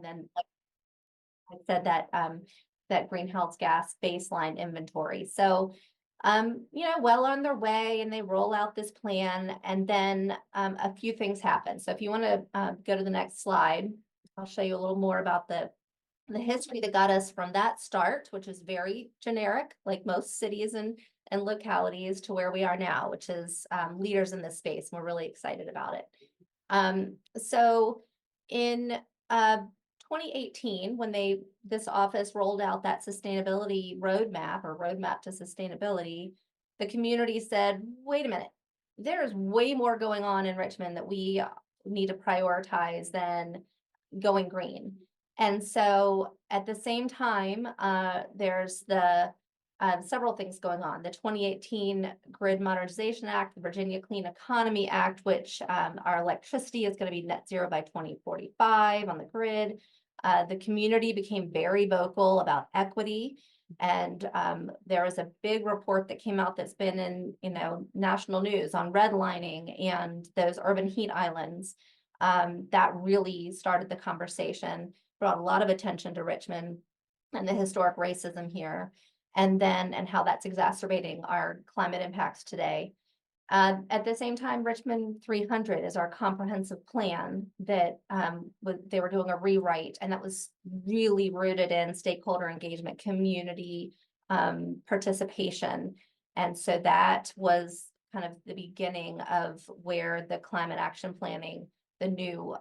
then, like I said, that greenhouse gas baseline inventory. So, well on their way, and they roll out this plan, and then a few things happen. So if you want to go to the next slide, I'll show you a little more about the history that got us from that start, which is very generic, like most cities and localities, to where we are now, which is leaders in this space. We're really excited about it. So in 2018, when this office rolled out that sustainability roadmap, or roadmap to sustainability, the community said, wait a minute, there's way more going on in Richmond that we need to prioritize than going green. And so at the same time, there's several things going on. The 2018 Grid Modernization Act, the Virginia Clean Economy Act, which our electricity is going to be net zero by 2045 on the grid. The community became very vocal about equity. And there was a big report that came out that's been in national news on redlining and those urban heat islands. That really started the conversation, brought a lot of attention to Richmond and the historic racism here, and how that's exacerbating our climate impacts today. At the same time, Richmond 300 is our comprehensive plan that they were doing a rewrite, and that was really rooted in stakeholder engagement, community participation. And so that was kind of the beginning of where the climate action planning, the new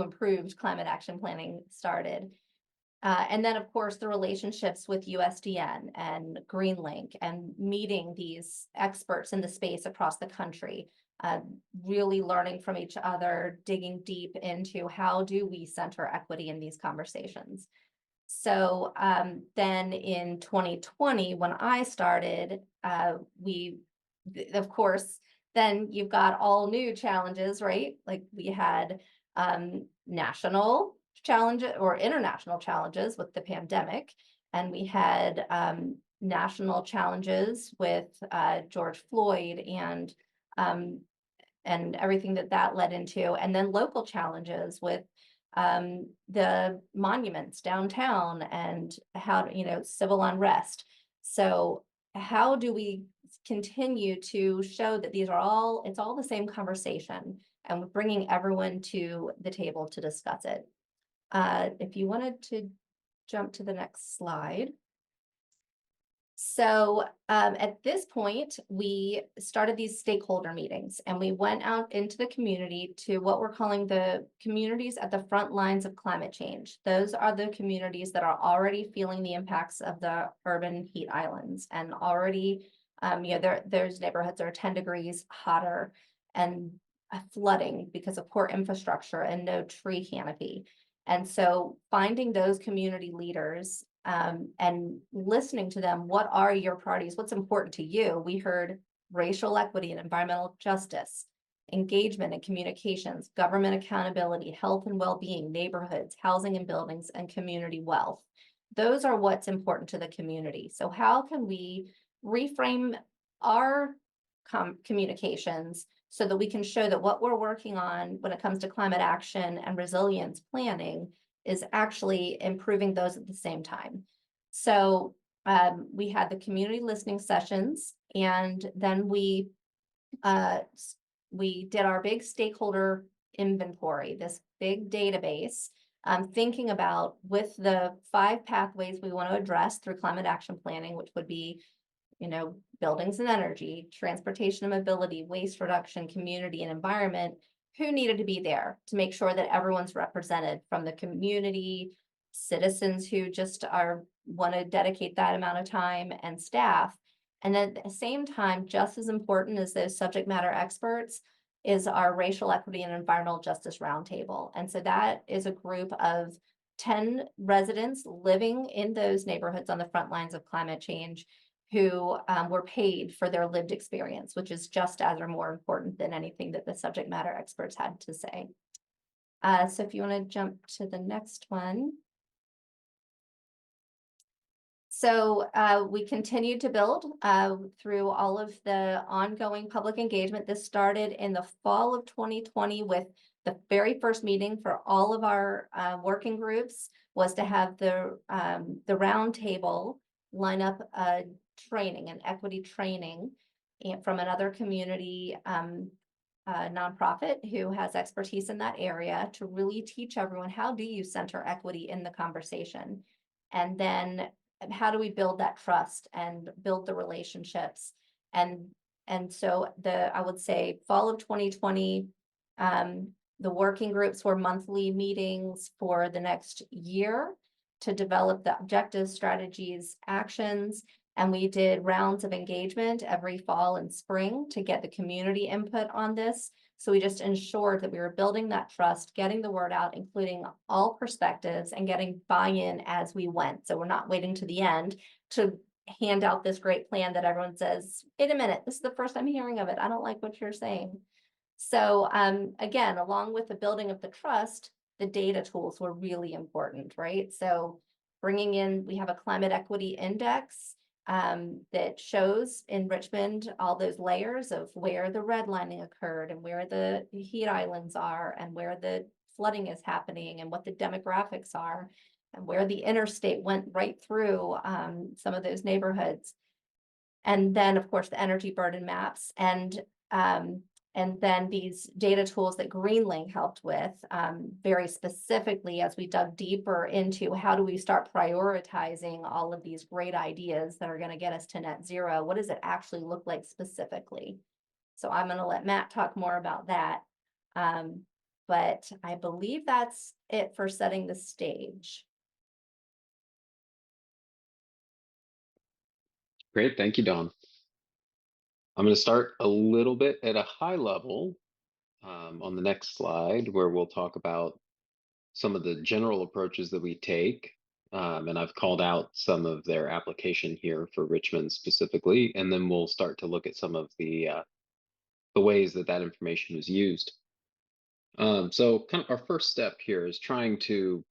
improved climate action planning started. And then, of course, the relationships with USDN and Greenlink, and meeting these experts in the space across the country, really learning from each other, digging deep into how do we center equity in these conversations. So then in 2020, when I started, of course, then you've got all new challenges, right? Like we had national challenges or international challenges with the pandemic, and we had national challenges with George Floyd and everything that led into, and then local challenges with the monuments downtown and how civil unrest. So how do we continue to show that it's all the same conversation, and we're bringing everyone to the table to discuss it? If you wanted to jump to the next slide. So at this point, we started these stakeholder meetings, and we went out into the community to what we're calling the communities at the front lines of climate change. Those are the communities that are already feeling the impacts of the urban heat islands, and already, there's neighborhoods that are 10 degrees hotter, and flooding because of poor infrastructure and no tree canopy. And so finding those community leaders and listening to them, what are your priorities? What's important to you? We heard racial equity and environmental justice, engagement and communications, government accountability, health and well-being, neighborhoods, housing and buildings, and community wealth. Those are what's important to the community. So how can we reframe our communications so that we can show that what we're working on when it comes to climate action and resilience planning is actually improving those at the same time? So we had the community listening sessions, and then we did our big stakeholder inventory, this big database, thinking about with the 5 pathways we want to address through climate action planning, which would be buildings and energy, transportation and mobility, waste reduction, community and environment, who needed to be there to make sure that everyone's represented, from the community, citizens who just want to dedicate that amount of time, and staff. And then at the same time, just as important as those subject matter experts is our racial equity and environmental justice roundtable. And so that is a group of 10 residents living in those neighborhoods on the front lines of climate change, who were paid for their lived experience, which is just as or more important than anything that the subject matter experts had to say. So if you want to jump to the next one. So we continued to build through all of the ongoing public engagement. This started in the fall of 2020 with the very first meeting for all of our working groups was to have the round table line up a training, an equity training from another community nonprofit who has expertise in that area to really teach everyone, how do you center equity in the conversation? And then how do we build that trust and build the relationships? And so I would say fall of 2020, the working groups were monthly meetings for the next year to develop the objectives, strategies, actions. And we did rounds of engagement every fall and spring to get the community input on this. So we just ensured that we were building that trust, getting the word out, including all perspectives, and getting buy-in as we went. So we're not waiting to the end to hand out this great plan that everyone says, wait a minute, this is the first I'm hearing of it. I don't like what you're saying. So again, along with the building of the trust, the data tools were really important, right? So bringing in, we have a climate equity index that shows in Richmond all those layers of where the redlining occurred and where the heat islands are and where the flooding is happening and what the demographics are and where the interstate went right through some of those neighborhoods. And then, of course, the energy burden maps and then these data tools that Greenlink helped with very specifically as we dug deeper into how do we start prioritizing all of these great ideas that are going to get us to net zero. What does it actually look like specifically? So I'm going to let Matt talk more about that. But I believe that's it for setting the stage. Great, thank you, Dawn. I'm going to start a little bit at a high level on the next slide, where we'll talk about some of the general approaches that we take. And I've called out some of their application here for Richmond specifically, and then we'll start to look at some of the ways that that information is used. So kind of our first step here is trying to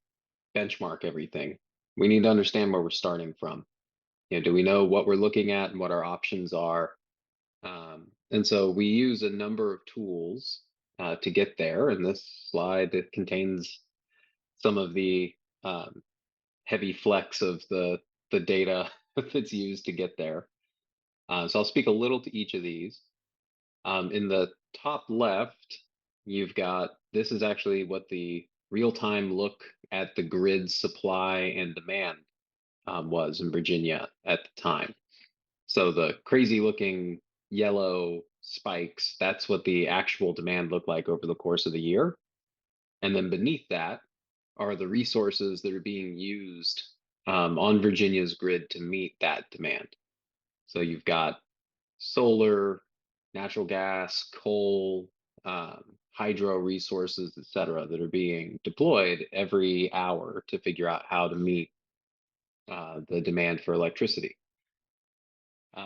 benchmark everything. We need to understand where we're starting from. Do we know what we're looking at and what our options are? And so we use a number of tools to get there. And this slide contains some of the heavy flex of the data that's used to get there. So I'll speak a little to each of these. In the top left, you've got, this is actually what the real-time look at the grid supply and demand was in Virginia at the time. So the crazy looking yellow spikes, that's what the actual demand looked like over the course of the year. And then beneath that are the resources that are being used on Virginia's grid to meet that demand. So you've got solar, natural gas, coal, hydro resources, et cetera, that are being deployed every hour to figure out how to meet the demand for electricity.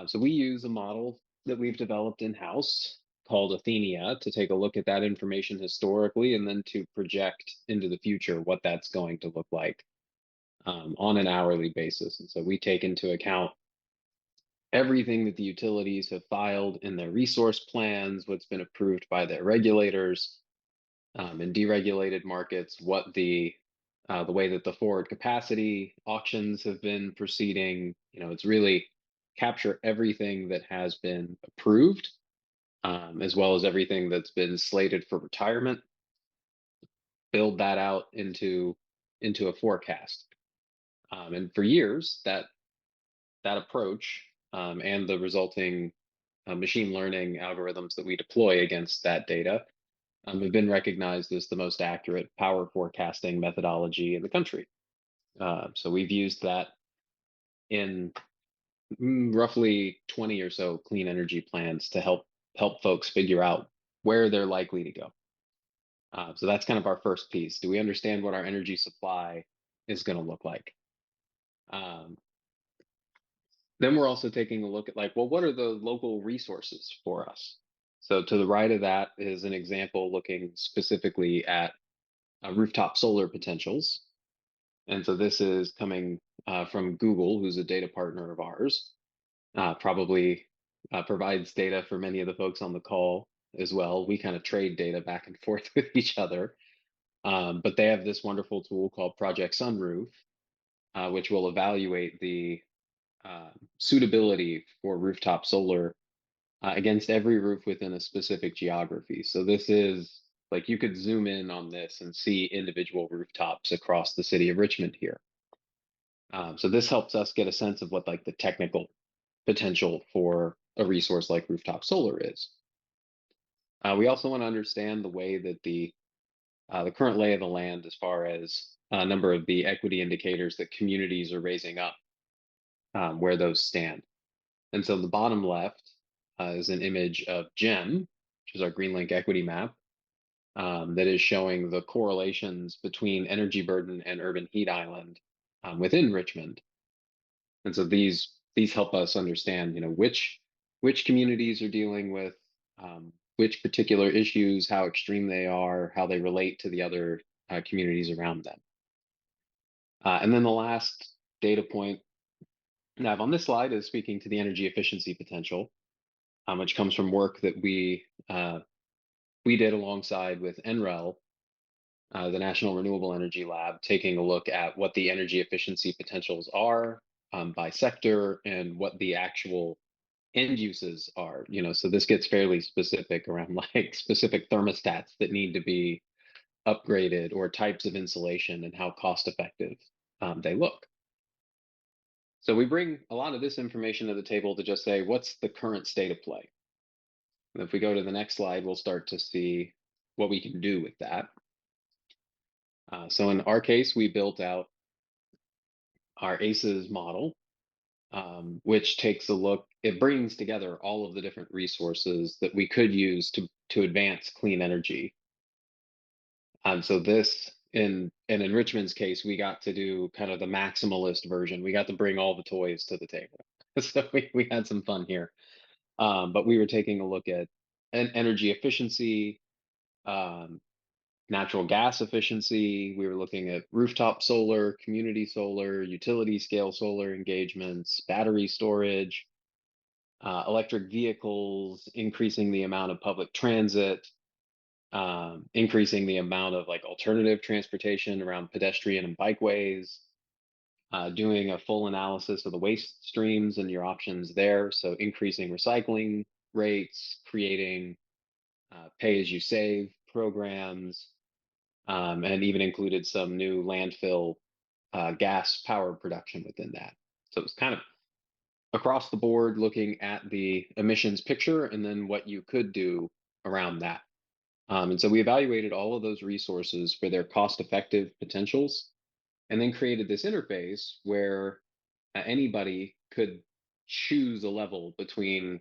So we use a model that we've developed in-house called Athenia to take a look at that information historically and then to project into the future what that's going to look like on an hourly basis. And so we take into account everything that the utilities have filed in their resource plans, what's been approved by their regulators in deregulated markets, what the way that the forward capacity auctions have been proceeding. It's really capture everything that has been approved, as well as everything that's been slated for retirement, build that out into a forecast. And for years, that approach and the resulting machine learning algorithms that we deploy against that data have been recognized as the most accurate power forecasting methodology in the country. So we've used that in roughly 20 or so clean energy plans to help folks figure out where they're likely to go. So that's kind of our first piece. Do we understand what our energy supply is going to look like? Then we're also taking a look at well, what are the local resources for us? So to the right of that is an example looking specifically at rooftop solar potentials. And so this is coming from Google, who's a data partner of ours, probably provides data for many of the folks on the call. as well. We kind of trade data back and forth with each other. But they have this wonderful tool called Project Sunroof, which will evaluate the suitability for rooftop solar against every roof within a specific geography. So this is like you could zoom in on this and see individual rooftops across the city of Richmond here. So this helps us get a sense of what like the technical potential for a resource like rooftop solar is. We also want to understand the way that the current lay of the land as far as a number of the equity indicators that communities are raising up, where those stand. And so the bottom left is an image of GEM, which is our Greenlink equity map, that is showing the correlations between energy burden and urban heat island within Richmond. And so these help us understand, which communities are dealing with which particular issues, how extreme they are, how they relate to the other communities around them. And then the last data point I have on this slide is speaking to the energy efficiency potential, which comes from work that we did alongside with NREL, the National Renewable Energy Lab, taking a look at what the energy efficiency potentials are by sector and what the actual end uses are. So this gets fairly specific around like specific thermostats that need to be upgraded or types of insulation and how cost effective they look. So we bring a lot of this information to the table to just say, what's the current state of play? And if we go to the next slide, we'll start to see what we can do with that. So in our case, we built out our ACEs model, which takes a look, it brings together all of the different resources that we could use to advance clean energy. So this, in Richmond's case, we got to do kind of the maximalist version. We got to bring all the toys to the table. So we had some fun here. But we were taking a look at energy efficiency, natural gas efficiency. We were looking at rooftop solar, community solar, utility scale solar engagements, battery storage, electric vehicles, increasing the amount of public transit, increasing the amount of like alternative transportation around pedestrian and bikeways, doing a full analysis of the waste streams and your options there. So increasing recycling rates, creating pay as you save programs, and even included some new landfill gas power production within that. So it's kind of across the board looking at the emissions picture and then what you could do around that. And so we evaluated all of those resources for their cost-effective potentials, and then created this interface where anybody could choose a level between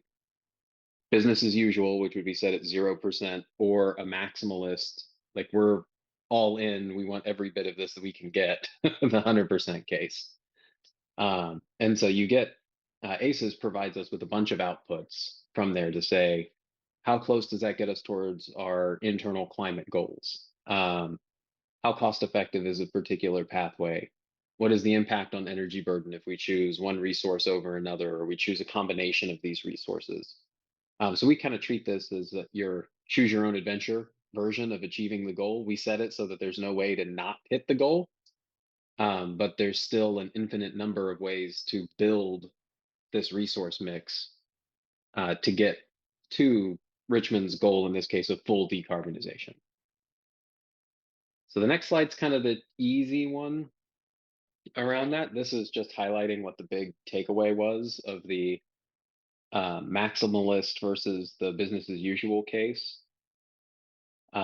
business as usual, which would be set at 0%, or a maximalist, like we're all in, we want every bit of this that we can get, the 100% case. And so you get, ACES provides us with a bunch of outputs from there to say, how close does that get us towards our internal climate goals? How cost effective is a particular pathway? What is the impact on energy burden if we choose one resource over another, or we choose a combination of these resources? So we kind of treat this as your choose your own adventure version of achieving the goal. We set it so that there's no way to not hit the goal, but there's still an infinite number of ways to build this resource mix to get to Richmond's goal, in this case, of full decarbonization. So the next slide's kind of the easy one around that. This is just highlighting what the big takeaway was of the maximalist versus the business as usual case.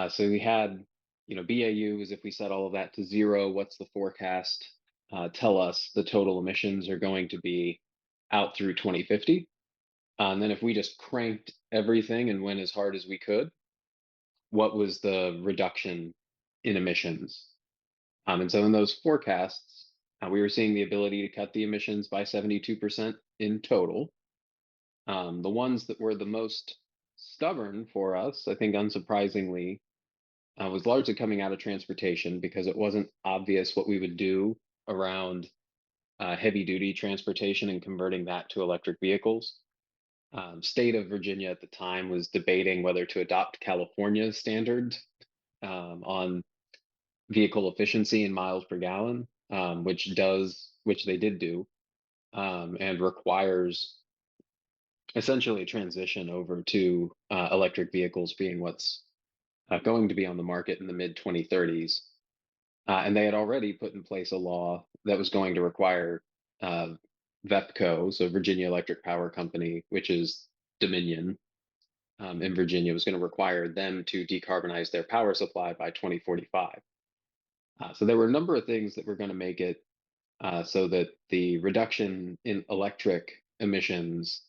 So we had, BAU is if we set all of that to 0, what's the forecast tell us the total emissions are going to be out through 2050? And then if we just cranked everything and went as hard as we could, what was the reduction in emissions? And so in those forecasts, we were seeing the ability to cut the emissions by 72% in total. The ones that were the most stubborn for us, I think unsurprisingly, was largely coming out of transportation, because it wasn't obvious what we would do around heavy duty transportation and converting that to electric vehicles. State of Virginia at the time was debating whether to adopt California's standard on vehicle efficiency in miles per gallon, which they did do, and requires essentially a transition over to electric vehicles being what's going to be on the market in the mid 2030s. And they had already put in place a law that was going to require uh, VEPCO, so Virginia Electric Power Company, which is Dominion in Virginia, was going to require them to decarbonize their power supply by 2045. So there were a number of things that were going to make it so that the reduction in electric emissions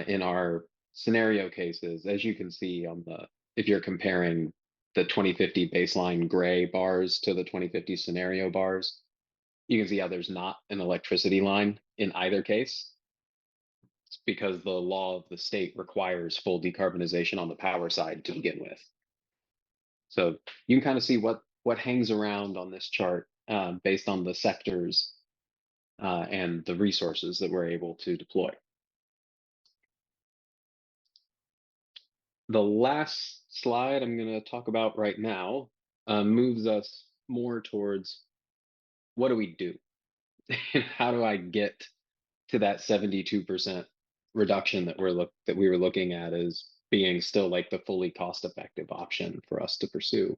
in our scenario cases, as you can see on if you're comparing the 2050 baseline gray bars to the 2050 scenario bars, you can see how there's not an electricity line in either case. It's because the law of the state requires full decarbonization on the power side to begin with. So you can kind of see what hangs around on this chart based on the sectors and the resources that we're able to deploy. The last slide I'm going to talk about right now moves us more towards what do we do? And how do I get to that 72% reduction that we were looking at as being still like the fully cost-effective option for us to pursue?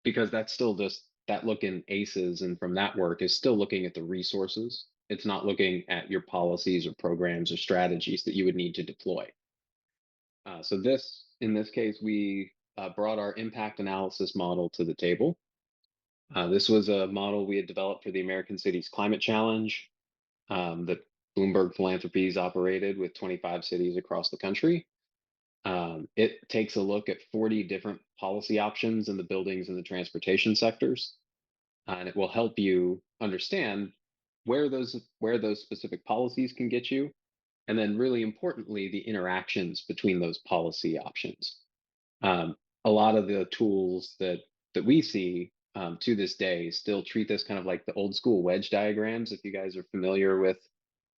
Because that's still just that look in ACEs, and from that work is still looking at the resources. It's not looking at your policies or programs or strategies that you would need to deploy. So in this case, we brought our impact analysis model to the table. This was a model we had developed for the American Cities Climate Challenge that Bloomberg Philanthropies operated with 25 cities across the country. It takes a look at 40 different policy options in the buildings and the transportation sectors, and it will help you understand where those specific policies can get you, and then really importantly, the interactions between those policy options. A lot of the tools that we see to this day still treat this kind of like the old school wedge diagrams. If you guys are familiar with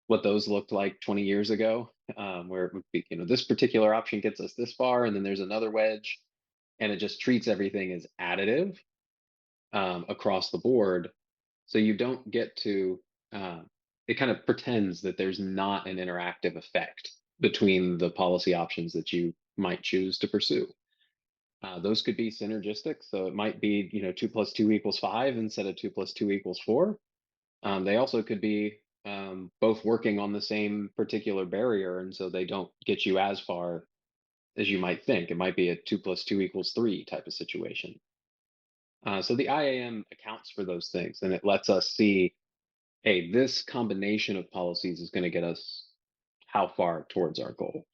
what those looked like 20 years ago, where it would be, this particular option gets us this far, and then there's another wedge, and it just treats everything as additive across the board. So you don't get to, it kind of pretends that there's not an interactive effect between the policy options that you might choose to pursue. Those could be synergistic. So it might be, 2 + 2 = 5 instead of 2 + 2 = 4. They also could be both working on the same particular barrier, and so they don't get you as far as you might think. It might be a 2 + 2 = 3 type of situation. So the IAM accounts for those things, and it lets us see, hey, this combination of policies is going to get us how far towards our goal.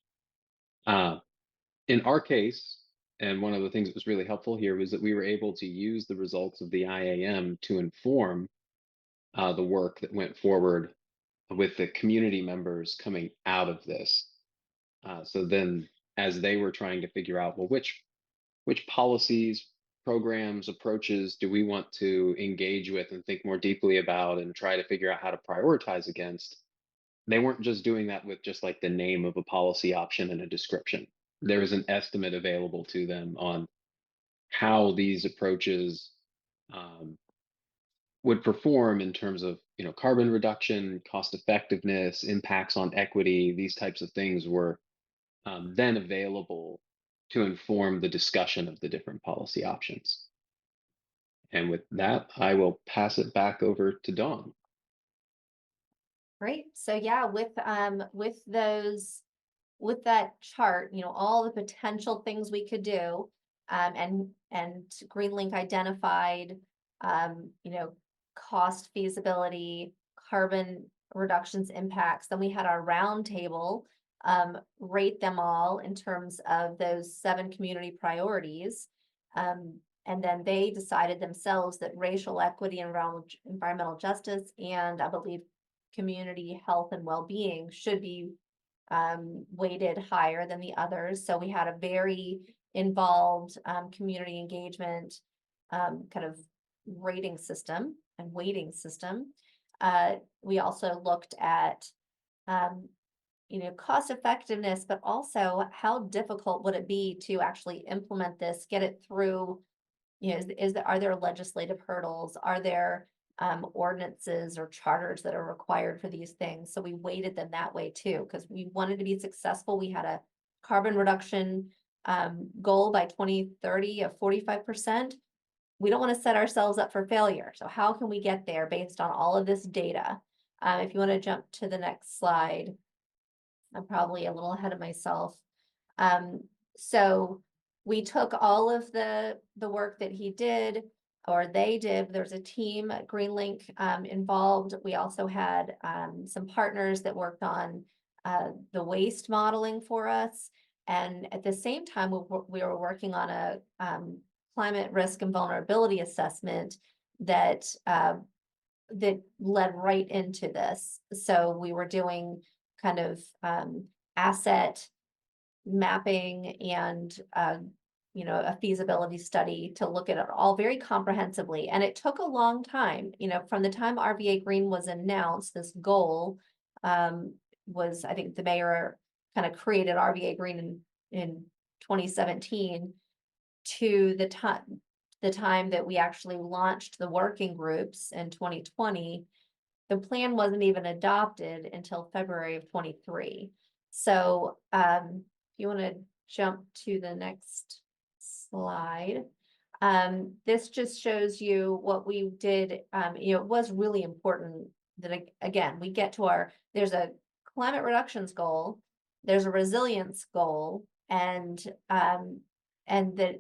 In our case, and one of the things that was really helpful here was that we were able to use the results of the IAM to inform the work that went forward with the community members coming out of this. So then, as they were trying to figure out, well, which policies, programs, approaches do we want to engage with and think more deeply about and try to figure out how to prioritize against, they weren't just doing that with just like the name of a policy option and a description. There was an estimate available to them on how these approaches would perform in terms of carbon reduction, cost effectiveness, impacts on equity. These types of things were then available to inform the discussion of the different policy options. And with that, I will pass it back over to Dawn. Great. So yeah, with that chart, all the potential things we could do, and Greenlink identified, cost feasibility, carbon reductions impacts. Then we had our round table, rate them all in terms of those 7 community priorities. And then they decided themselves that racial equity and environmental justice, and I believe community health and well-being should be weighted higher than the others. So we had a very involved community engagement kind of rating system and weighting system. We also looked at cost effectiveness, but also how difficult would it be to actually implement this, get it through, are there legislative hurdles? Are there ordinances or charters that are required for these things? So we weighted them that way too, because we wanted to be successful. We had a carbon reduction goal by 2030 of 45%. We don't want to set ourselves up for failure. So how can we get there based on all of this data? If you want to jump to the next slide, I'm probably a little ahead of myself. So we took all of the work that he did, or they did. There's a team at Greenlink involved. We also had some partners that worked on the waste modeling for us. And at the same time, we were working on a climate risk and vulnerability assessment that that led right into this. So we were doing kind of asset mapping and a feasibility study to look at it all very comprehensively. And it took a long time, from the time RVAgreen was announced, this goal was, I think the mayor kind of created RVAgreen in 2017 to the time that we actually launched the working groups in 2020. The plan wasn't even adopted until February of 23. So if you want to jump to the next slide, this just shows you what we did. It was really important that, again, we get to there's a climate reductions goal, there's a resilience goal, and that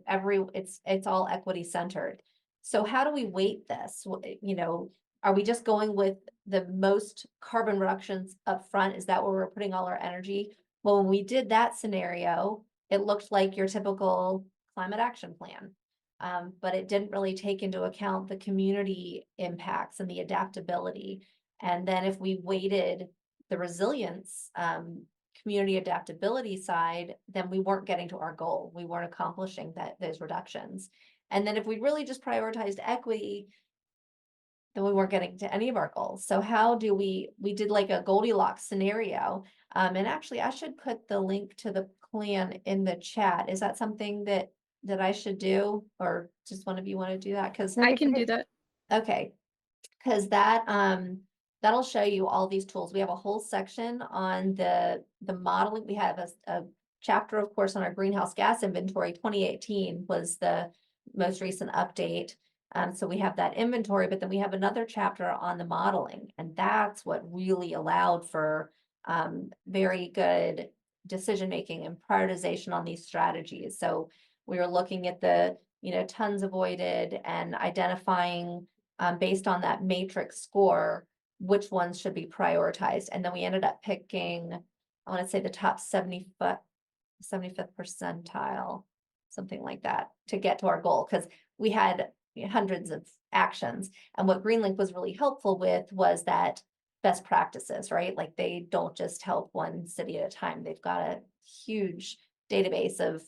it's all equity centered. So how do we weight this? Are we just going with the most carbon reductions up front? Is that where we're putting all our energy? Well, when we did that scenario, it looked like your typical climate action plan, but it didn't really take into account the community impacts and the adaptability. And then if we weighted the resilience, community adaptability side, then we weren't getting to our goal. We weren't accomplishing those reductions. And then if we really just prioritized equity, then we weren't getting to any of our goals. So how do we did like a Goldilocks scenario. And actually I should put the link to the plan in the chat. Is that something that I should do, or just one of you want to do that? Because I can do that. Okay. Because that'll show you all these tools. We have a whole section on the modeling. We have a chapter, of course, on our greenhouse gas inventory. 2018 was the most recent update. So we have that inventory, but then we have another chapter on the modeling, and that's what really allowed for very good decision-making and prioritization on these strategies. So we were looking at the, tons avoided and identifying based on that matrix score, which ones should be prioritized. And then we ended up picking, I want to say the top 75th percentile, something like that, to get to our goal, because we had hundreds of actions. And what Greenlink was really helpful with was that best practices, right? Like they don't just help one city at a time. They've got a huge database of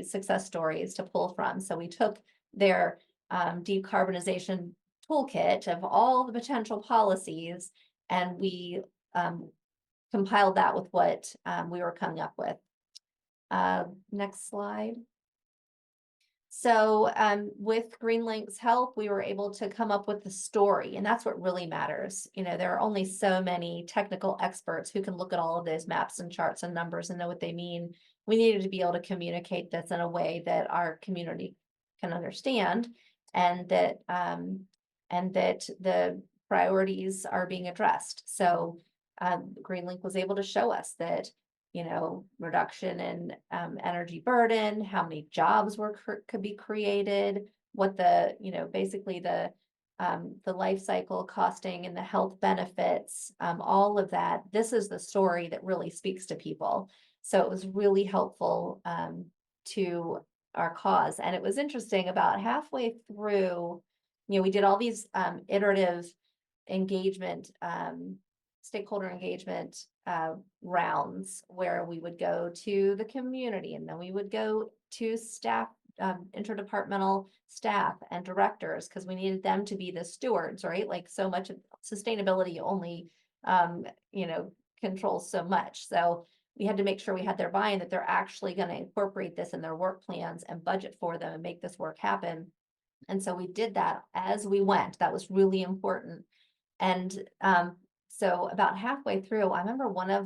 success stories to pull from. So we took their decarbonization toolkit of all the potential policies, and we compiled that with what we were coming up with. Next slide. So with Greenlink's help, we were able to come up with the story, and that's what really matters. There are only so many technical experts who can look at all of those maps and charts and numbers and know what they mean. We needed to be able to communicate this in a way that our community can understand, and that the priorities are being addressed. So Greenlink was able to show us that reduction in energy burden, how many jobs could be created, what the basically the life cycle costing and the health benefits, all of that. This is the story that really speaks to people. So it was really helpful to our cause. And it was interesting, about halfway through, we did all these iterative engagement, stakeholder engagement rounds, where we would go to the community, and then we would go to staff, interdepartmental staff and directors, because we needed them to be the stewards, right? Like so much of sustainability only, controls so much. So we had to make sure we had their buy-in that they're actually going to incorporate this in their work plans and budget for them and make this work happen. And so we did that as we went. That was really important. And so about halfway through, I remember one of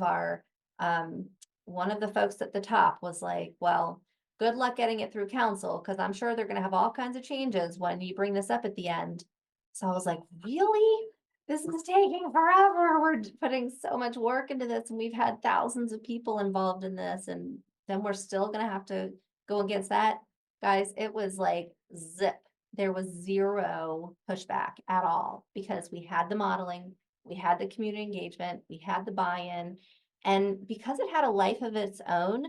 the folks at the top was like, well, good luck getting it through council, because I'm sure they're going to have all kinds of changes when you bring this up at the end. So I was like, really? This is taking forever. We're putting so much work into this, and we've had thousands of people involved in this, and then we're still going to have to go against that. Guys, it was like zip. There was zero pushback at all, because we had the modeling, we had the community engagement, we had the buy-in, and because it had a life of its own,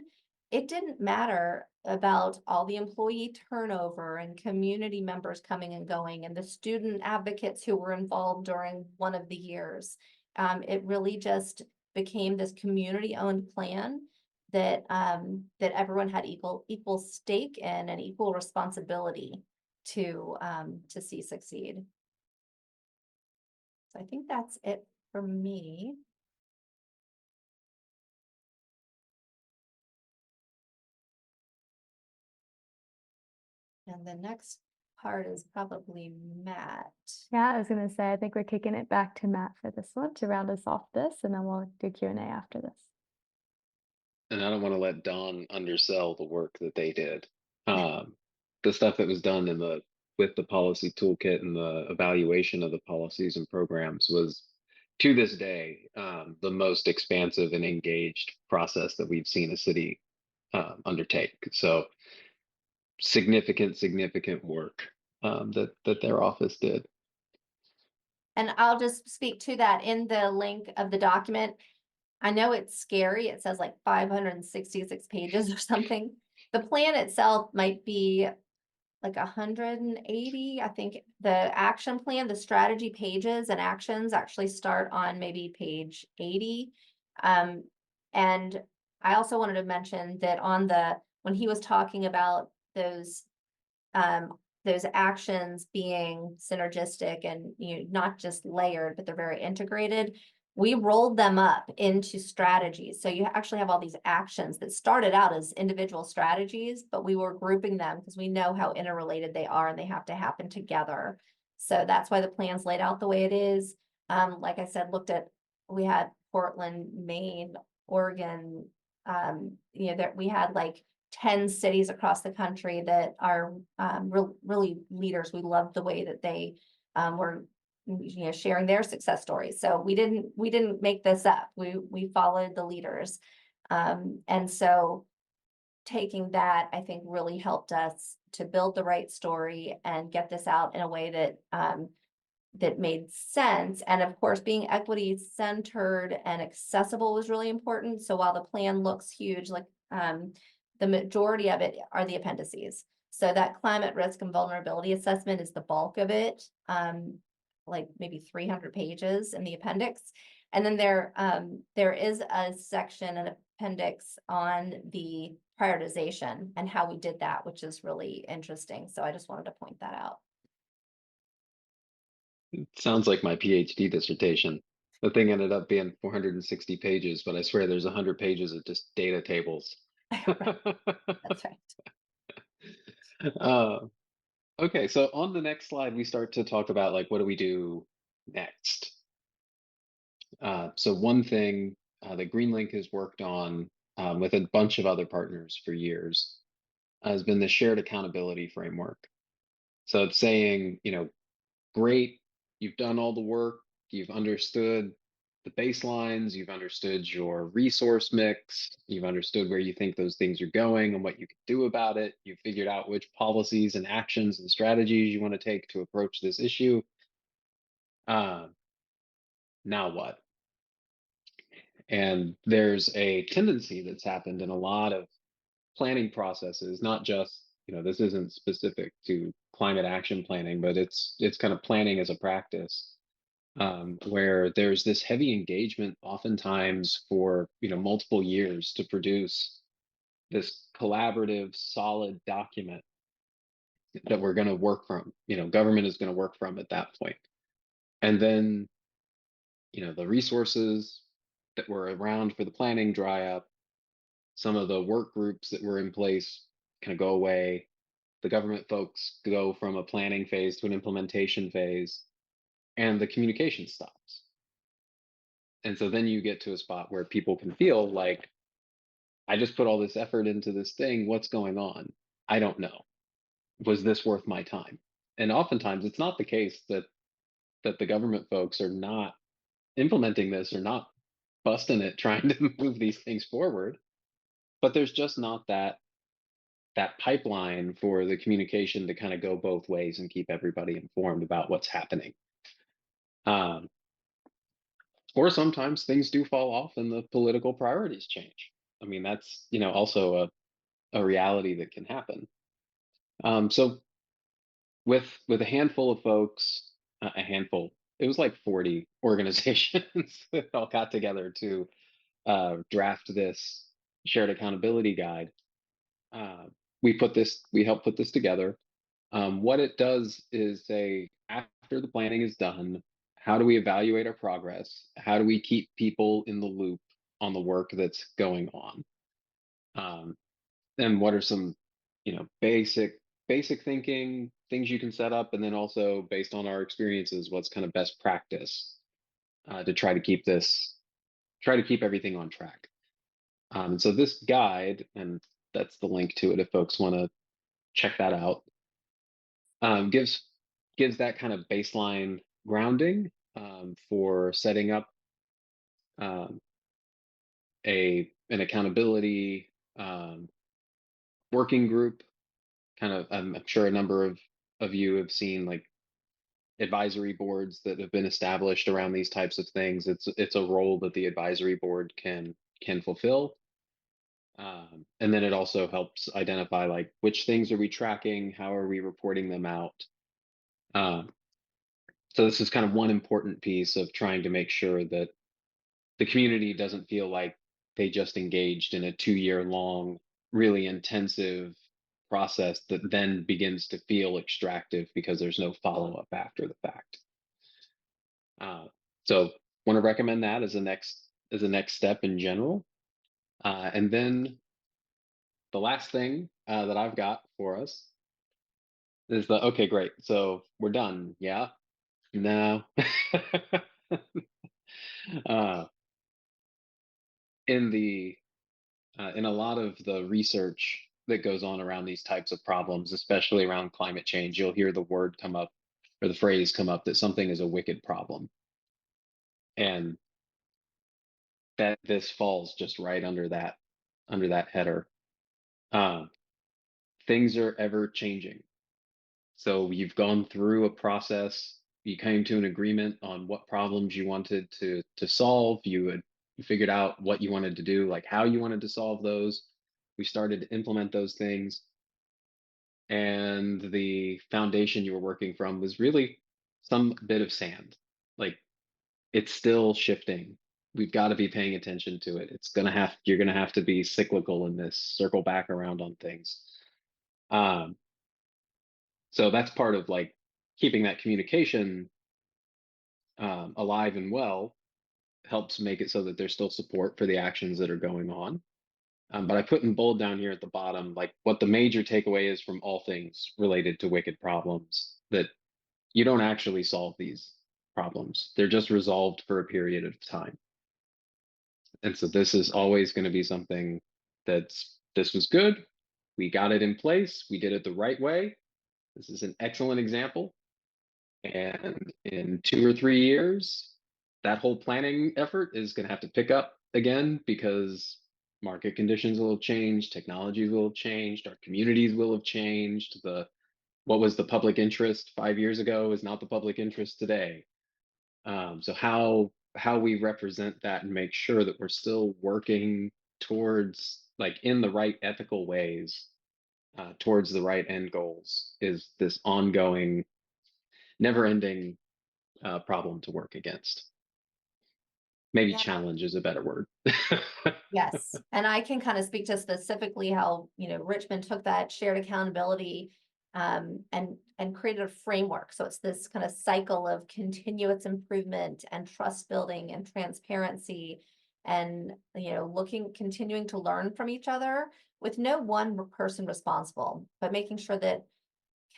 it didn't matter about all the employee turnover and community members coming and going and the student advocates who were involved during one of the years. It really just became this community-owned plan that that everyone had equal stake in and equal responsibility to see succeed. So I think that's it for me. And the next part is probably Matt. Yeah, I was going to say, I think we're kicking it back to Matt for this one to round us off this, and then we'll do Q&A after this. And I don't want to let Dawn undersell the work that they did. The stuff that was done with the policy toolkit and the evaluation of the policies and programs was, to this day, the most expansive and engaged process that we've seen a city undertake. So significant work that their office did. And I'll just speak to that in the link of the document. I know it's scary. It says like 566 pages or something. The plan itself might be like 180. I think the action plan, the strategy pages and actions actually start on maybe page 80. And I also wanted to mention that when he was talking about those actions being synergistic and not just layered, but they're very integrated. We rolled them up into strategies. So you actually have all these actions that started out as individual strategies, but we were grouping them because we know how interrelated they are and they have to happen together. So that's why the plan's laid out the way it is. Like I said, we had Portland, Maine, Oregon, that we had like 10 cities across the country that are really leaders. We loved the way that they were sharing their success stories. So we didn't make this up. We followed the leaders. And so taking that, I think, really helped us to build the right story and get this out in a way that made sense. And of course, being equity centered and accessible was really important. So while the plan looks huge, like the majority of it are the appendices. So that climate risk and vulnerability assessment is the bulk of it, like maybe 300 pages in the appendix. And then there is a section, an appendix on the prioritization and how we did that, which is really interesting. So I just wanted to point that out. It sounds like my PhD dissertation. The thing ended up being 460 pages, but I swear there's 100 pages of just data tables. That's right. Okay, so on the next slide, we start to talk about like, what do we do next? So one thing that Greenlink has worked on with a bunch of other partners for years has been the shared accountability framework. So it's saying, great, you've done all the work, you've understood the baselines, you've understood your resource mix, you've understood where you think those things are going and what you can do about it. You've figured out which policies and actions and strategies you want to take to approach this issue. Now what? And there's a tendency that's happened in a lot of planning processes, not just, this isn't specific to climate action planning, but it's kind of planning as a practice, where there's this heavy engagement oftentimes for, multiple years to produce this collaborative, solid document that we're going to work from, government is going to work from at that point. And then, the resources that were around for the planning dry up. Some of the work groups that were in place kind of go away. The government folks go from a planning phase to an implementation phase, and the communication stops. And so then you get to a spot where people can feel like, I just put all this effort into this thing. What's going on? I don't know. Was this worth my time? And oftentimes it's not the case that the government folks are not implementing this or not busting it trying to move these things forward. But there's just not that pipeline for the communication to kind of go both ways and keep everybody informed about what's happening. Or sometimes things do fall off and the political priorities change. I mean, that's, also a reality that can happen. So with a handful of folks, a handful, it was like 40 organizations that all got together to draft this shared accountability guide. We helped put this together. What it does is say, after the planning is done, how do we evaluate our progress? How do we keep people in the loop on the work that's going on? And what are some, basic thinking, things you can set up, and then also based on our experiences, what's kind of best practice to try to keep everything on track. So this guide, and that's the link to it if folks want to check that out, gives that kind of baseline grounding for setting up an accountability working group. Kind of, I'm sure a number of you have seen like advisory boards that have been established around these types of things. It's a role that the advisory board can fulfill. And then it also helps identify like which things are we tracking, how are we reporting them out. So this is kind of one important piece of trying to make sure that the community doesn't feel like they just engaged in a 2-year long, really intensive process that then begins to feel extractive because there's no follow-up after the fact. So want to recommend that as a next step in general. And then the last thing that I've got for us is okay, great. So we're done. Yeah. No. In a lot of the research that goes on around these types of problems, especially around climate change, you'll hear the word come up or the phrase come up that something is a wicked problem. And that this falls just right under that header. Things are ever changing. So you've gone through a process, you came to an agreement on what problems you wanted to solve, you figured out what you wanted to do, like how you wanted to solve those. We started to implement those things. And the foundation you were working from was really some bit of sand. Like it's still shifting. We've got to be paying attention to it. You're gonna have to be cyclical in this, circle back around on things. So that's part of like keeping that communication alive and well, helps make it so that there's still support for the actions that are going on. But I put in bold down here at the bottom, like what the major takeaway is from all things related to wicked problems, that you don't actually solve these problems. They're just resolved for a period of time. And so this is always going to be something this was good. We got it in place. We did it the right way. This is an excellent example. And in 2 or 3 years, that whole planning effort is going to have to pick up again because market conditions will have changed, technologies will have changed, our communities will have changed. What was the public interest 5 years ago is not the public interest today. So how we represent that and make sure that we're still working towards, like, in the right ethical ways, towards the right end goals, is this ongoing, never-ending problem to work against. Maybe Yeah. challenge is a better word. Yes, and I can kind of speak to specifically how, Richmond took that shared accountability and created a framework. So it's this kind of cycle of continuous improvement and trust building and transparency and, continuing to learn from each other with no one person responsible, but making sure that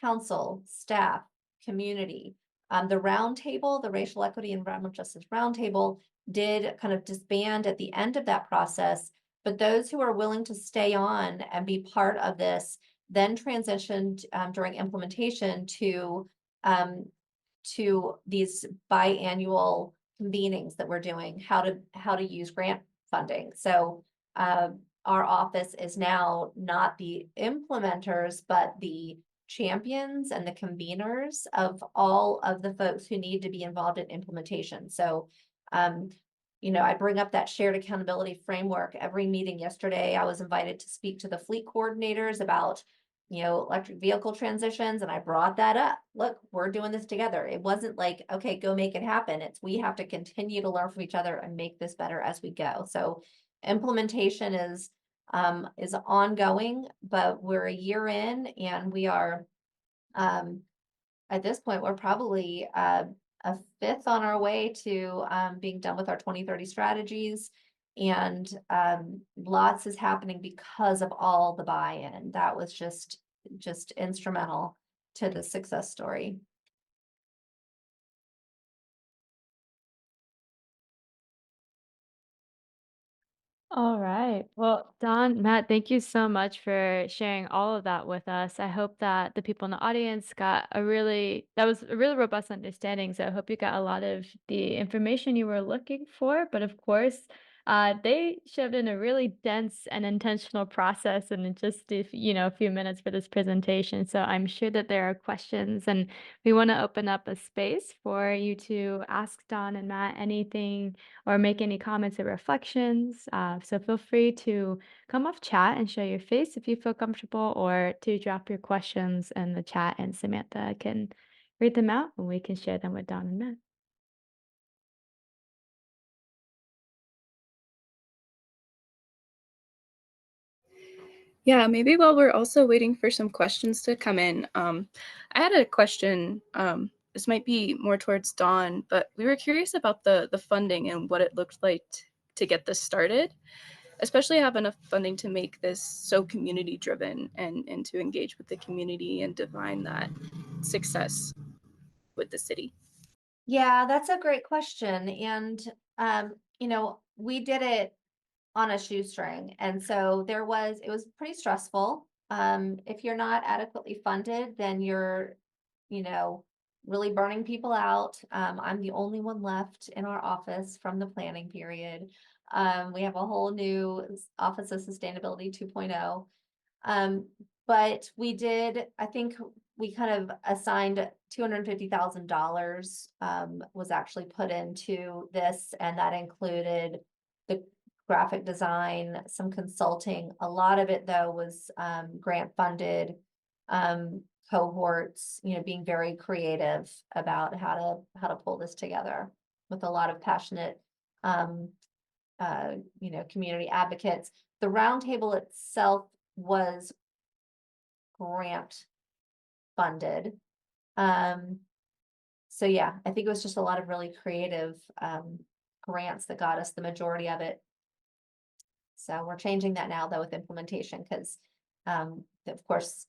council, staff, community, the roundtable, the Racial Equity and Environmental Justice Roundtable did kind of disband at the end of that process, but those who are willing to stay on and be part of this then transitioned during implementation um, to these biannual convenings that we're doing, how to use grant funding. So our office is now not the implementers, but the champions and the conveners of all of the folks who need to be involved in implementation. So I bring up that shared accountability framework every meeting. Yesterday, I was invited to speak to the fleet coordinators about electric vehicle transitions, and I brought that up. Look, we're doing this together. It wasn't like, okay, go make it happen. It's we have to continue to learn from each other and make this better as we go. So implementation is ongoing, but we're a year in, and we are at this point, we're probably a fifth on our way to being done with our 2030 strategies. And lots is happening because of all the buy-in. That was just instrumental to the success story. All right. Well, Dawn, Matt, thank you so much for sharing all of that with us. I hope that the people in the audience got that was a really robust understanding. So I hope you got a lot of the information you were looking for. But of course, they shoved in a really dense and intentional process in just a few minutes for this presentation. So I'm sure that there are questions, and we want to open up a space for you to ask Dawn and Matt anything or make any comments or reflections. So feel free to come off chat and show your face if you feel comfortable, or to drop your questions in the chat and Samantha can read them out and we can share them with Dawn and Matt. Yeah, maybe while we're also waiting for some questions to come in, I had a question. This might be more towards Dawn, but we were curious about the funding and what it looked like to get this started, especially have enough funding to make this so community driven and to engage with the community and define that success with the city. Yeah, that's a great question. And we did it on a shoestring. And so it was pretty stressful. If you're not adequately funded, then you're, really burning people out. I'm the only one left in our office from the planning period. We have a whole new Office of Sustainability 2.0. But I think we kind of assigned $250,000 was actually put into this, and that included the graphic design, some consulting. A lot of it though was grant funded, cohorts, being very creative about how to pull this together with a lot of passionate community advocates. The roundtable itself was grant funded. So yeah, I think it was just a lot of really creative grants that got us the majority of it. So we're changing that now though with implementation, because of course,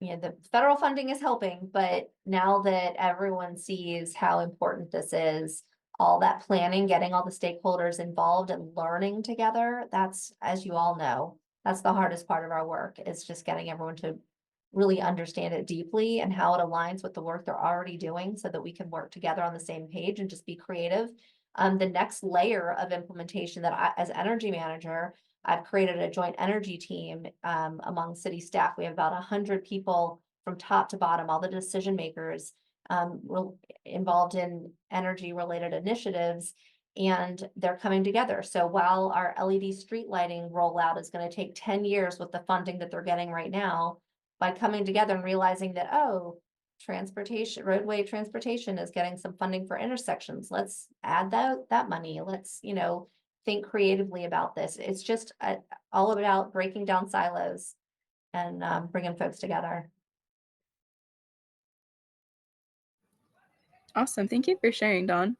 the federal funding is helping, but now that everyone sees how important this is, all that planning, getting all the stakeholders involved and learning together, that's, as you all know, that's the hardest part of our work, is just getting everyone to really understand it deeply and how it aligns with the work they're already doing, so that we can work together on the same page and just be creative. The next layer of implementation that I, as energy manager, I've created a joint energy team among city staff. We have about 100 people from top to bottom, all the decision makers involved in energy related initiatives, and they're coming together. So while our LED street lighting rollout is going to take 10 years with the funding that they're getting right now, by coming together and realizing that, roadway transportation is getting some funding for intersections, let's add that money. Let's, think creatively about this. It's just all about breaking down silos and bringing folks together. Awesome. Thank you for sharing, Dawn.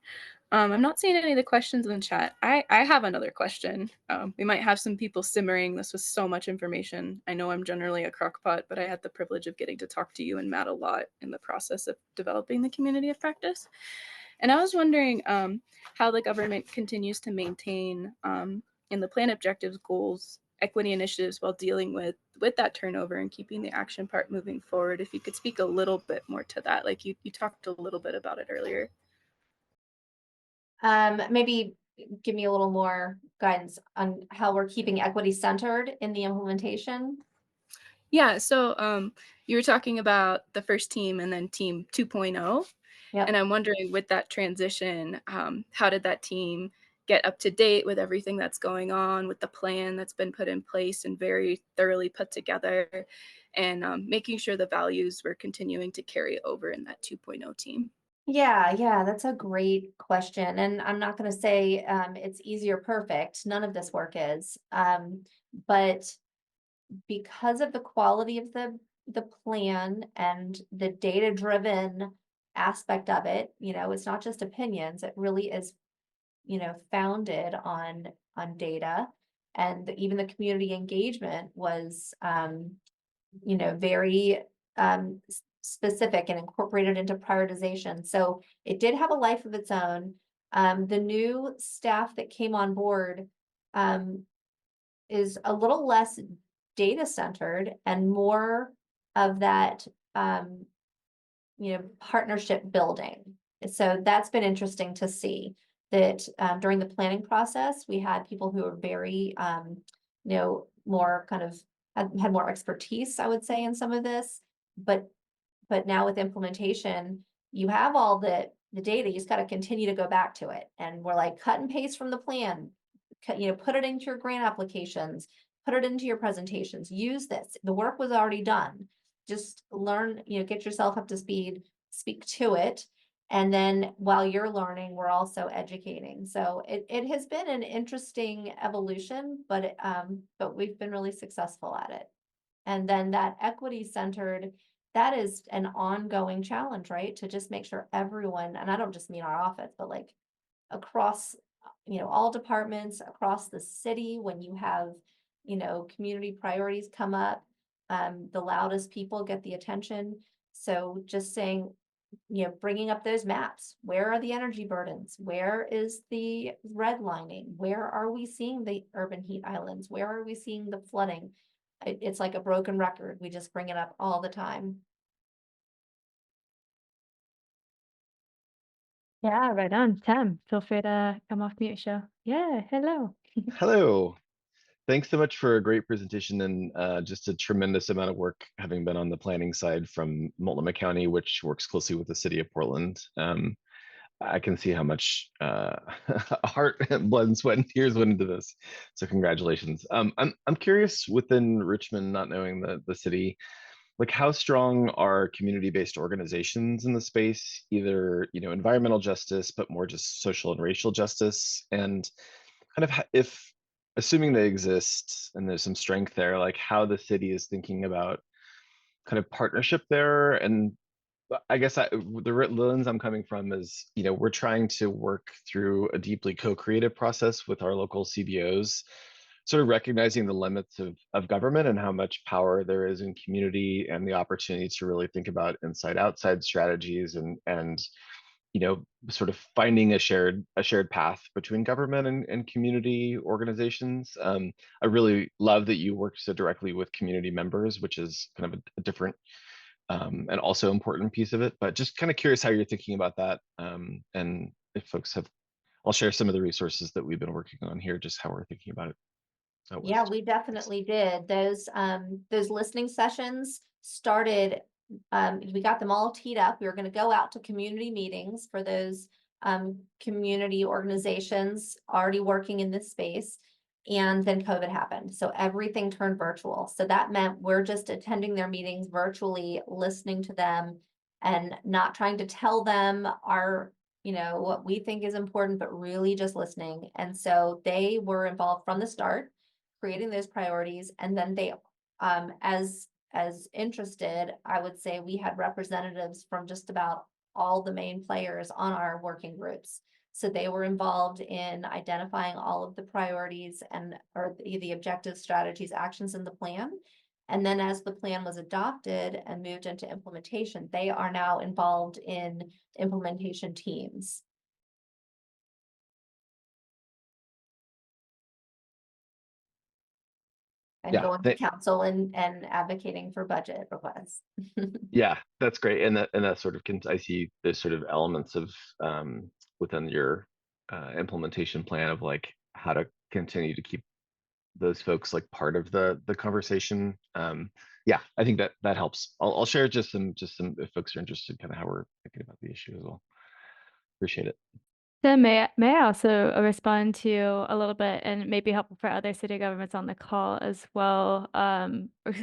I'm not seeing any of the questions in the chat. I have another question. We might have some people simmering. This was so much information. I know I'm generally a crockpot, but I had the privilege of getting to talk to you and Matt a lot in the process of developing the community of practice. And I was wondering how the government continues to maintain in the plan objectives goals, equity initiatives while dealing with that turnover and keeping the action part moving forward. If you could speak a little bit more to that, like you talked a little bit about it earlier. Maybe give me a little more guidance on how we're keeping equity centered in the implementation. Yeah, so you were talking about the first team and then team 2.0. Yep. And I'm wondering with that transition, how did that team get up to date with everything that's going on, with the plan that's been put in place and very thoroughly put together, and making sure the values were continuing to carry over in that 2.0 team? Yeah, that's a great question. And I'm not going to say it's easy or perfect. None of this work is. But because of the quality of the plan and the data-driven aspect of it, it's not just opinions, it really is, founded on data. And even the community engagement was very specific and incorporated into prioritization. So it did have a life of its own. The new staff that came on board is a little less data centered and more of that partnership building. So that's been interesting to see that during the planning process, we had people who were very more kind of had more expertise, I would say, in some of this, but now with implementation, you have all the data, you just got to continue to go back to it. And we're like, cut and paste from the plan, put it into your grant applications, put it into your presentations, use this. The work was already done. Just learn, get yourself up to speed, speak to it. And then while you're learning, we're also educating. So it has been an interesting evolution, but we've been really successful at it. And then that equity centered, that is an ongoing challenge, right? To just make sure everyone, and I don't just mean our office, but like across, all departments across the city, when you have, community priorities come up, the loudest people get the attention. So just saying, bringing up those maps. Where are the energy burdens? Where is the redlining? Where are we seeing the urban heat islands? Where are we seeing the flooding? It's like a broken record. We just bring it up all the time. Yeah, right on. Tim, feel free to come off mute, show. Yeah, hello. Hello. Thanks so much for a great presentation and just a tremendous amount of work having been on the planning side from Multnomah County, which works closely with the city of Portland. I can see how much heart, blood, and sweat and tears went into this. So congratulations. I'm curious within Richmond, not knowing the city, like how strong are community-based organizations in the space, either environmental justice, but more just social and racial justice, and kind of if assuming they exist and there's some strength there, like how the city is thinking about kind of partnership there. And I guess the lens I'm coming from is, we're trying to work through a deeply co-creative process with our local CBOs, sort of recognizing the limits of government and how much power there is in community and the opportunity to really think about inside-outside strategies and sort of finding a shared path between government and community organizations. I really love that you work so directly with community members, which is kind of a different and also important piece of it. But just kind of curious how you're thinking about that. And if folks have, I'll share some of the resources that we've been working on here, just how we're thinking about it. Yeah, we definitely did. Those listening sessions started, we got them all teed up. We were going to go out to community meetings for those community organizations already working in this space. And then COVID happened. So everything turned virtual. So that meant we're just attending their meetings virtually, listening to them and not trying to tell them our, what we think is important, but really just listening. And so they were involved from the start, creating those priorities. And then they, as interested, I would say we had representatives from just about all the main players on our working groups. So they were involved in identifying all of the priorities or the objectives, strategies, actions in the plan. And then as the plan was adopted and moved into implementation, they are now involved in implementation teams. And Yeah, going to council and advocating for budget requests. yeah, that's great. And that sort of I see there's sort of elements of within your implementation plan of like how to continue to keep those folks like part of the conversation. Yeah, I think that helps. I'll share just some if folks are interested, kind of how we're thinking about the issue as well. Appreciate it. Then may I also respond to a little bit and maybe helpful for other city governments on the call as well.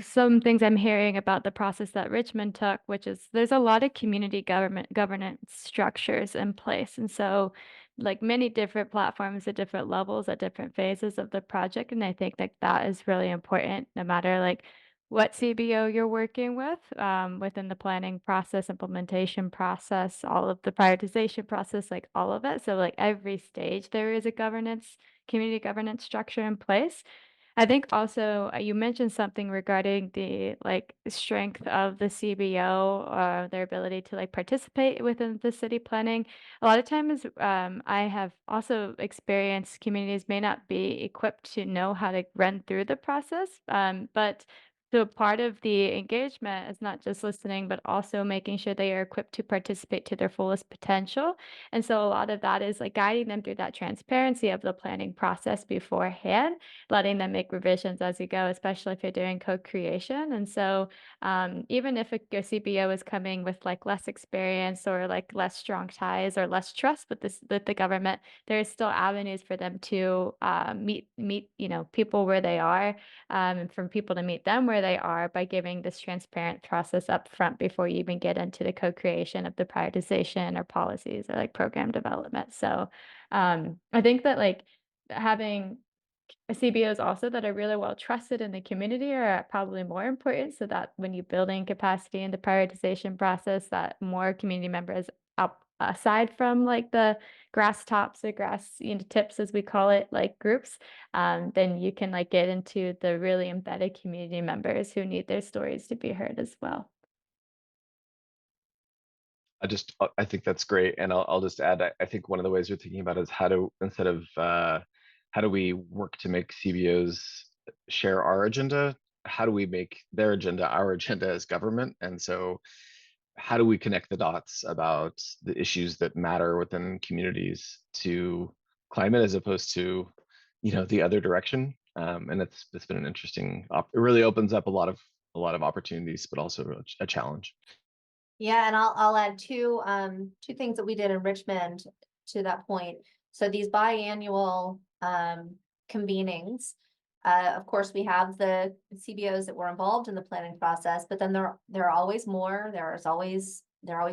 Some things I'm hearing about the process that Richmond took, which is there's a lot of community governance structures in place. And so like many different platforms at different levels at different phases of the project. And I think that is really important no matter like what CBO you're working with within the planning process, implementation process, all of the prioritization process, like all of it. So like every stage there is a community governance structure in place. I think also you mentioned something regarding the like strength of the CBO or their ability to like participate within the city planning. A lot of times I have also experienced communities may not be equipped to know how to run through the process, but so part of the engagement is not just listening, but also making sure they are equipped to participate to their fullest potential. And so a lot of that is like guiding them through that transparency of the planning process beforehand, letting them make revisions as you go, especially if you're doing co-creation. And so even if a CBO is coming with like less experience or like less strong ties or less trust with the government, there is still avenues for them to meet people where they are, and for people to meet them where they are by giving this transparent process up front before you even get into the co-creation of the prioritization or policies or like program development. So I think that like having CBOs also that are really well trusted in the community are probably more important, so that when you're building capacity in the prioritization process, that more community members up aside from like the grass tops or grass tips as we call it, like groups, then you can like get into the really embedded community members who need their stories to be heard as well. I think that's great, and I'll just add. I think one of the ways we're thinking about is how to instead of how do we work to make CBOs share our agenda? How do we make their agenda our agenda as government? And so, how do we connect the dots about the issues that matter within communities to climate as opposed to, the other direction? And it's been an interesting. It really opens up a lot of opportunities, but also a challenge. Yeah, and I'll add two things that we did in Richmond to that point. So these biannual convenings, of course, we have the CBOs that were involved in the planning process, but then there are always more. There are always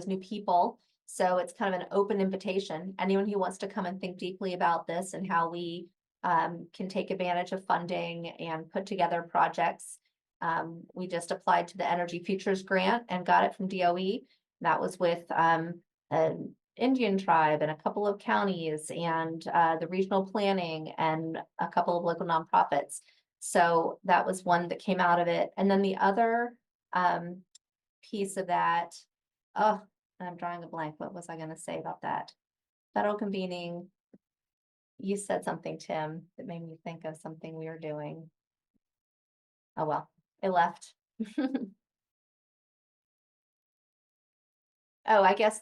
new people. So it's kind of an open invitation. Anyone who wants to come and think deeply about this and how we can take advantage of funding and put together projects. We just applied to the Energy Futures Grant and got it from DOE. That was with an Indian tribe and a couple of counties and the regional planning and a couple of local nonprofits. So that was one that came out of it. And then the other piece of that, oh, I'm drawing a blank. What was I going to say about that? Federal convening. You said something, Tim, that made me think of something we were doing. Oh, well, it left. Oh, I guess,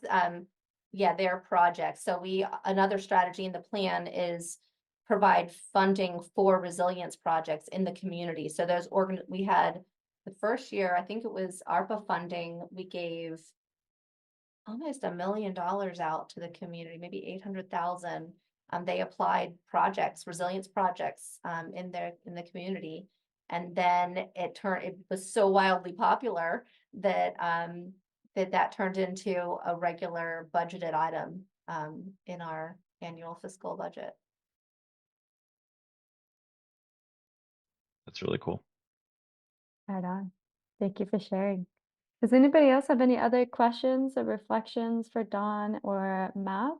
yeah, their projects. So another strategy in the plan is provide funding for resilience projects in the community. So we had the first year, I think it was ARPA funding, we gave almost $1 million out to the community, maybe 800,000. They applied resilience projects, in the community. And then it was so wildly popular that that turned into a regular budgeted item in our annual fiscal budget. That's really cool. Right on. Thank you for sharing. Does anybody else have any other questions or reflections for Dawn or Matt?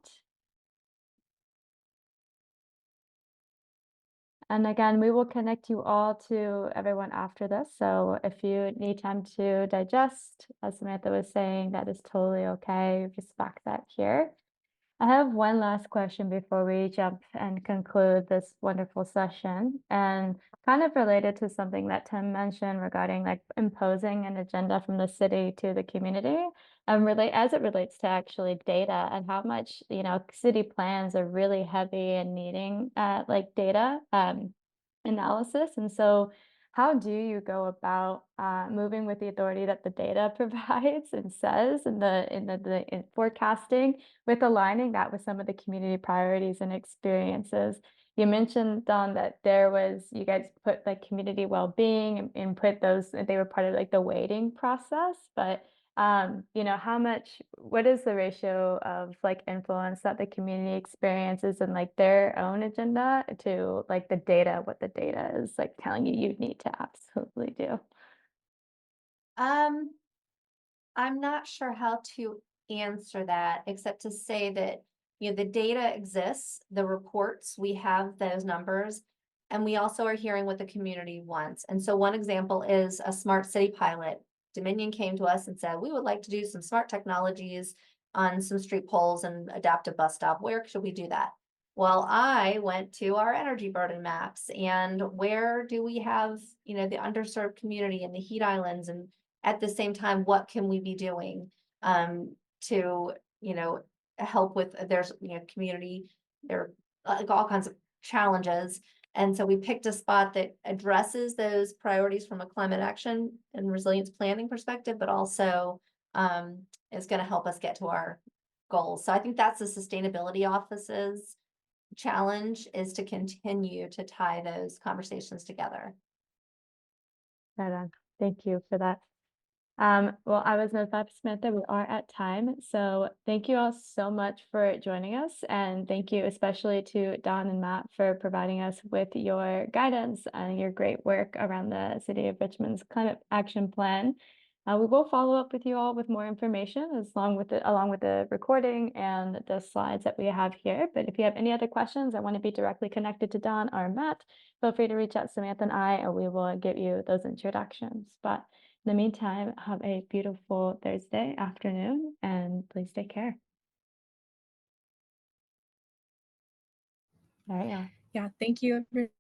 And again, we will connect you all to everyone after this. So if you need time to digest, as Samantha was saying, that is totally okay. Respect that here. I have one last question before we jump and conclude this wonderful session, and kind of related to something that Tim mentioned regarding like imposing an agenda from the city to the community, and relate as it relates to actually data and how much, city plans are really heavy in needing like data analysis. And so how do you go about moving with the authority that the data provides and says in the forecasting, with aligning that with some of the community priorities and experiences? You mentioned, Don, that you guys put like community well-being and put those, they were part of like the weighting process, but what is the ratio of like influence that the community experiences and like their own agenda to like the data, what the data is like telling you need to absolutely do? I'm not sure how to answer that, except to say that, the data exists, the reports, we have those numbers, and we also are hearing what the community wants. And so one example is a smart city pilot. Dominion came to us and said, we would like to do some smart technologies on some street poles and adaptive bus stop. Where should we do that? Well, I went to our energy burden maps and where do we have, the underserved community in the heat islands, and at the same time, what can we be doing to, help with there's, community, there are like all kinds of challenges. And so we picked a spot that addresses those priorities from a climate action and resilience planning perspective, but also is going to help us get to our goals. So I think that's the sustainability office's challenge, is to continue to tie those conversations together. Right on. Thank you for that. Well, I was notified, Samantha, we are at time. So thank you all so much for joining us. And thank you especially to Dawn and Matt for providing us with your guidance and your great work around the City of Richmond's Climate Action Plan. We will follow up with you all with more information along with the recording and the slides that we have here. But if you have any other questions, I want to be directly connected to Dawn or Matt, feel free to reach out to Samantha and I, and we will give you those introductions. But in the meantime, have a beautiful Thursday afternoon and please take care. All right, y'all. Yeah, thank you, everyone.